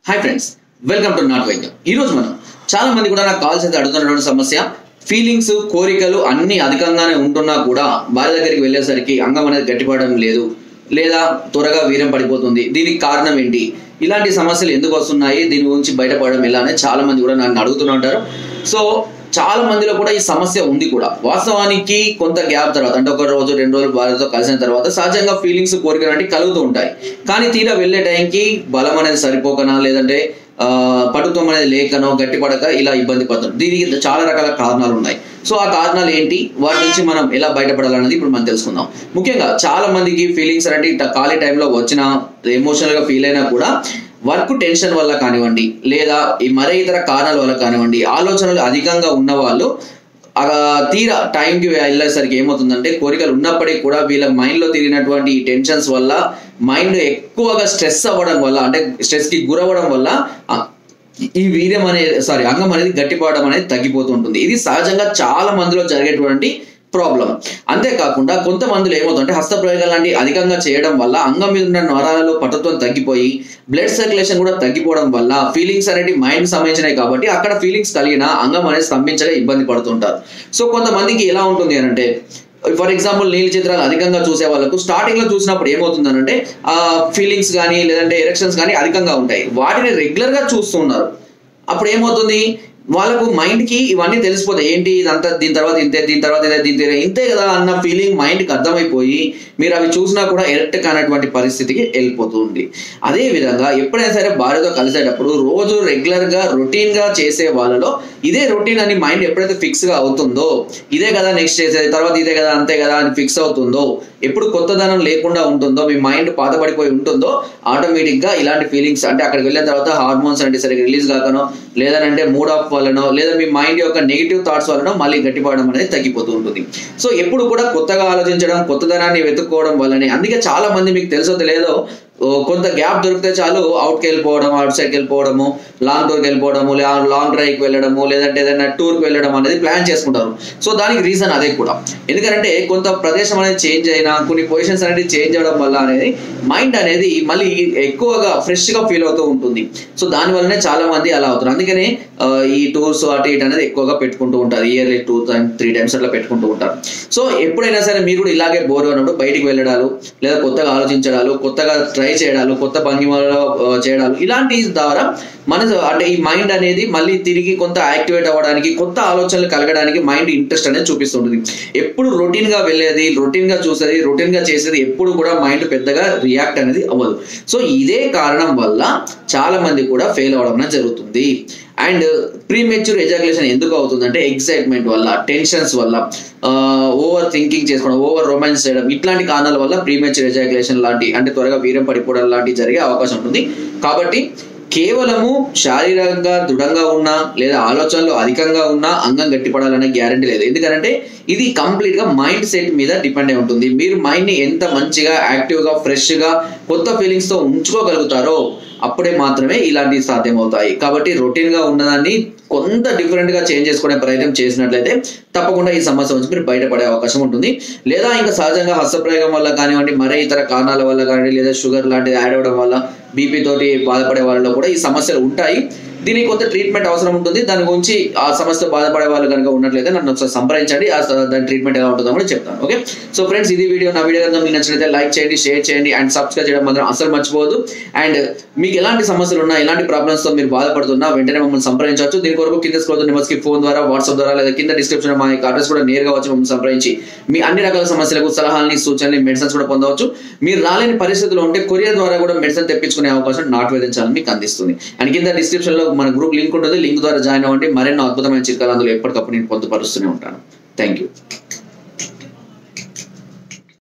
Hi friends, welcome to not వైద్యం. ఈరోజు మనం చాలా మంది కూడా నాకు కాల్స్ అయితే అడుగుతున్నటువంటి సమస్య, ఫీలింగ్స్ కోరికలు అన్ని అధికంగానే ఉంటున్నా కూడా భార్య దగ్గరికి వెళ్ళేసరికి అంగం అనేది గట్టిపడడం లేదు, లేదా త్వరగా వీర్యం పడిపోతుంది. దీనికి కారణం ఏంటి, ఇలాంటి సమస్యలు ఎందుకు వస్తున్నాయి, దీని గురించి బయటపడడం ఎలా అని చాలా మంది కూడా నన్ను అడుగుతూ ఉంటారు. సో చాలా మందిలో కూడా ఈ సమస్య ఉంది కూడా. వాస్తవానికి కొంత గ్యాప్ తర్వాత, అంటే ఒక రోజు 2 రోజులు భార్యతో కలిసిన తర్వాత సహజంగా ఫీలింగ్స్ కోరికలు అంటే కలుగుతూ ఉంటాయి. కానీ తీరా వెళ్ళే టైంకి బలం అనేది సరిపోకనా, లేదంటే పటుత్వం అనేది లేకనో, గట్టిపడక ఇలా ఇబ్బంది పడుతుంది. దీనికి చాలా రకాల కారణాలు ఉన్నాయి. సో ఆ కారణాలు ఏంటి, వాటి నుంచి మనం ఎలా బయటపడాలన్నది ఇప్పుడు మనం తెలుసుకుందాం. ముఖ్యంగా చాలా మందికి ఫీలింగ్స్ అంటే ఖాళీ టైంలో వచ్చిన, ఎమోషనల్ గా ఫీల్ అయినా కూడా వర్క్ టెన్షన్ వల్ల కానివ్వండి, లేదా ఈ మరే ఇతర కారణాల వల్ల కానివ్వండి, ఆలోచనలు అధికంగా ఉన్న వాళ్ళు తీరా టైంకి వెళ్ళేసరికి ఏమవుతుందంటే, కోరికలు ఉన్నప్పటికీ కూడా వీళ్ళ మైండ్ లో తిరిగినటువంటి ఈ టెన్షన్స్ వల్ల, మైండ్ ఎక్కువగా స్ట్రెస్ అవ్వడం వల్ల, అంటే స్ట్రెస్ కి గురవ్వడం వల్ల ఈ వీర్యం అనేది అంగం అనేది గట్టిపడడం అనేది తగ్గిపోతూ ఉంటుంది. ఇది సహజంగా చాలా మందిలో జరిగేటువంటి ప్రాబ్లం. అంతేకాకుండా కొంతమందిలో ఏమవుతుందంటే, హస్తప్రయోగాలు లాంటి అధికంగా చేయడం వల్ల అంగం మీద ఉన్న నరాలలో పటుత్వం తగ్గిపోయి బ్లడ్ సర్క్యులేషన్ కూడా తగ్గిపోవడం వల్ల ఫీలింగ్స్ అనేది మైండ్ సంబంధించినవి కాబట్టి అక్కడ ఫీలింగ్స్ కలిగిన అంగం అనేది స్తంభించగా ఇబ్బంది పడుతుంటారు. సో కొంతమందికి ఎలా ఉంటుంది అంటే, ఫర్ ఎగ్జాంపుల్ నీళ్ళ చిత్రాలు అధికంగా చూసే వాళ్ళకు స్టార్టింగ్ లో చూసినప్పుడు ఏమవుతుందనంటే ఆ ఫీలింగ్స్ కానీ లేదంటే ఎరెక్షన్స్ కానీ అధికంగా ఉంటాయి. వాటిని రెగ్యులర్ గా చూస్తున్నారు. అప్పుడు ఏమవుతుంది, వాళ్ళకు మైండ్ కి ఇవన్నీ తెలిసిపోతాయి. ఏంటి ఇదంతా, దీని తర్వాత ఇంతే, దీని తర్వాత ఇదే, దీని ఇంతే కదా అన్న ఫీలింగ్ మైండ్ కి అర్థమైపోయి మీరు అవి చూసినా కూడా ఎరెక్ట్ కానటువంటి పరిస్థితికి వెళ్ళిపోతుంది. అదే విధంగా ఎప్పుడైనా సరే భార్యతో కలిసేటప్పుడు రోజు రెగ్యులర్ గా రొటీన్ గా చేసే వాళ్ళలో ఇదే రొటీన్ అని మైండ్ ఎప్పుడైతే ఫిక్స్ గా అవుతుందో, ఇదే కదా నెక్స్ట్ చేసేది, తర్వాత ఇదే కదా, అంతే కదా అని ఫిక్స్ అవుతుందో, ఎప్పుడు కొత్తదనం లేకుండా ఉంటుందో, మీ మైండ్ పాతపడిపోయి ఉంటుందో, ఆటోమేటిక్ గా ఇలాంటి ఫీలింగ్స్ అంటే అక్కడికి వెళ్ళిన తర్వాత హార్మోన్స్ అంటే సరిగ్గా రిలీజ్ కాకనో, లేదంటే మూడ్ ఆఫ్ వల్లనో, లేదా మీ మైండ్ యొక్క నెగిటివ్ థాట్స్ వలనో మళ్ళీ గట్టిపడడం అనేది తగ్గిపోతూ ఉంటుంది. సో ఎప్పుడు కూడా కొత్తగా ఆలోచించడం, కొత్తదనాన్ని వెతుక్కోవడం వల్లనే, అందుకే చాలా మంది మీకు తెలుసో తెలియదో కొంత గ్యాప్ దొరికితే చాలు అవుట్కి వెళ్ళిపోవడం, అవుట్ సైడ్కి వెళ్ళిపోవడము, లాంగ్ టూర్కి వెళ్ళిపోవడము, లాంగ్ డ్రైవ్కి వెళ్ళడము, లేదంటే ఏదైనా టూర్కి వెళ్ళడం అనేది ప్లాన్ చేసుకుంటారు. సో దానికి రీజన్ అదే కూడా. ఎందుకంటే కొంత ప్రదేశం అనేది చేంజ్ అయినా, కొన్ని పొజిషన్స్ అనేది చేంజ్ అవ్వడం వల్ల అనేది మైండ్ అనేది మళ్ళీ ఎక్కువగా ఫ్రెష్ గా ఫీల్ అవుతూ ఉంటుంది. సో దాని వల్లనే చాలా మంది అలా అవుతారు. అందుకనే ఈ టూర్స్ అటు ఇటు అనేది ఎక్కువగా పెట్టుకుంటూ ఉంటారు. ఇయర్లీ 2-3 టైమ్స్ అట్లా పెట్టుకుంటూ ఉంటారు. సో ఎప్పుడైనా సరే మీరు కూడా ఇలాగే బోర్ ఉన్నప్పుడు బయటికి వెళ్ళడాలు, లేదా కొత్తగా ఆలోచించడాలు, కొత్తగా ట్రై చేయడాలు, కొత్త భంగిమలో చేయడాలు, ఇలాంటి ద్వారా మనసు అంటే ఈ మైండ్ అనేది మళ్ళీ తిరిగి కొంత యాక్టివేట్ అవ్వడానికి, కొత్త ఆలోచనలు కలగడానికి మైండ్ ఇంట్రెస్ట్ అనేది చూపిస్తుంటుంది. ఎప్పుడు రొటీన్ గా వెళ్ళేది, రొటీన్ గా చూసేది, రొటీన్ గా చేసేది ఎప్పుడు కూడా మైండ్ పెద్దగా రియాక్ట్ అనేది అవ్వదు. సో ఇదే కారణం వల్ల చాలా మంది కూడా ఫెయిల్ అవ్వడం జరుగుతుంది. అండ్ ప్రీమెచ్యూర్ ఎజాకులేషన్ ఎందుకు అవుతుందంటే, ఎక్సైట్మెంట్ వల్ల, టెన్షన్స్ వల్ల, ఓవర్ థింకింగ్ చేసుకోవడం, ఓవర్ రొమాన్స్ చేయడం, ఇట్లాంటి కారణాల వల్ల ప్రీమెచ్యూర్ ఎజాకులేషన్ లాంటి, అంటే త్వరగా వీర్యం పడిపోవడం లాంటివి జరిగే అవకాశం ఉంటుంది. కాబట్టి కేవలము శారీరకంగా దృఢంగా ఉన్నా, లేదా ఆలోచనలు అధికంగా ఉన్నా అంగం గట్టిపడాలనే గ్యారంటీ లేదు. ఎందుకంటే ఇది కంప్లీట్ గా మైండ్ సెట్ మీద డిపెండ్ అయి ఉంటుంది. మీరు మైండ్ ని ఎంత మంచిగా, యాక్టివ్ గా, ఫ్రెష్ గా, కొత్త ఫీలింగ్స్ తో ఉంచుకోగలుగుతారో అప్పుడే మాత్రమే ఇలాంటివి సాధ్యం అవుతాయి. కాబట్టి రొటీన్ గా ఉన్నదాన్ని కొంత డిఫరెంట్ గా చేంజ్ చేసుకునే ప్రయత్నం చేసినట్లయితే తప్పకుండా ఈ సమస్య నుంచి మీరు బయటపడే అవకాశం ఉంటుంది. లేదా ఇంకా సహజంగా హస్తప్రయోగం వల్ల కానివ్వండి, మరే ఇతర కారణాల వల్ల కానివ్వండి, లేదా షుగర్ లాంటిది యాడ్ అవ్వడం వల్ల, బీపీ తోటి బాధపడే వాళ్ళలో కూడా ఈ సమస్యలు ఉంటాయి. దీనికి కొంత ట్రీట్మెంట్ అవసరం ఉంటుంది. దాని గురించి ఆ సమస్యతో బాధపడే వాళ్ళు కనుక ఉన్నట్లయితే నన్ను ఒకసారి సంప్రదించండి. దాని ట్రీట్మెంట్ ఎలా ఉంటుందో కూడా చెప్తాను. ఓకే, సో ఫ్రెండ్స్, ఇది వీడియో. నా వీడియో కనుక మీకు నచ్చినట్లయితే లైక్ చేయండి, షేర్ చేయండి అండ్ సబ్స్క్రైబ్ చేయడం మాత్రం అసలు మర్చిపోవద్దు. అండ్ మీకు ఎలాంటి సమస్యలు ఉన్నా, ఎలాంటి ప్రాబ్లమ్స్ తో మీరు బాధపడుతున్నా వెంటనే మమ్మల్ని సంప్రదించవచ్చు. దీని కొరకు కింద స్క్రోల్ నెంబర్స్ కి ఫోన్ ద్వారా, వాట్సాప్ ద్వారా, లేదా కింద డిస్క్రిప్షన్ మా అడ్రస్ కూడా నేరుగా వచ్చి మమ్మల్ని సంప్రదించి మీ అన్ని రకాల సమస్యలకు సలహాలని, సూచనలు, మెడిసిన్స్ కూడా పొందవచ్చు. మీరు రాలేని పరిస్థితుల్లో ఉంటే కొరియర్ ద్వారా కూడా మెడిసిన్ తెప్పించుకునే అవకాశం నాట్ వైద్యం ఛానల్ మీకు అందిస్తుంది. అండ్ కింద డిస్క్రిప్షన్ లో మన గ్రూప్ లింక్ ఉంటుంది. లింక్ ద్వారా జాయిన్ అవ్వండి. మరెన్నో అద్భుతమైన చిట్కాలు అందులో ఎప్పటికప్పుడు నేను పొందుపరుస్తూనే ఉంటాను. Thank you.